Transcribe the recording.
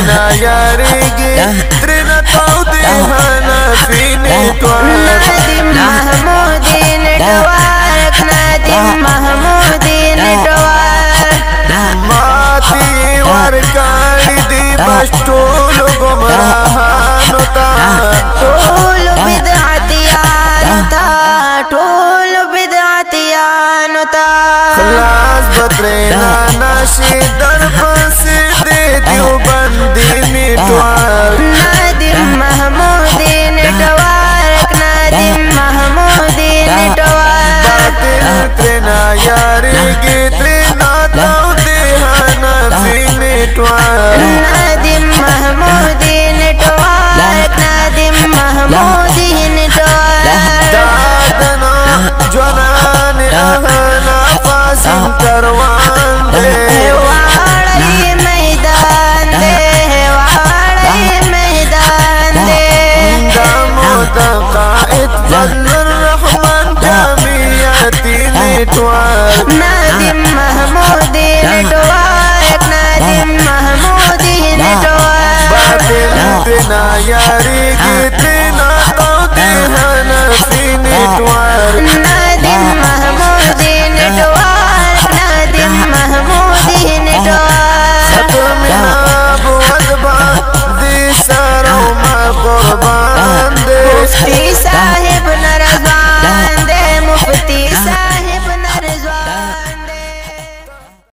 ترنا یاریږي ترنا تودې حنفي نیټورک نادم محمودي نیټورک نادم محمودي نیټورک ماتي ورکړې دي بس ټول ګمراهانو ته ټول بدعتیانو ته ټول بدعتیانو ته خلاص بدرنا نشي در پسې دې دیوبندي نیټورک نادم محمودي نیټورک نادم محمودي نیټورک باطل ترنا یاریږي ترنا تودې حنفي نیټورک نادم محمودي نیټورک نادم محمودي نیټورک دادنا جوانان اهلا فاسم کروان دے واړی میدان دے واړی میدان دے دامو دا قائد فضل الرحمن جامعیتی نیٹورک نادم محمودي نیټورک نادم محمودي نیټورک باطل تنا یاریږي تنا تودې حنفي نیټورک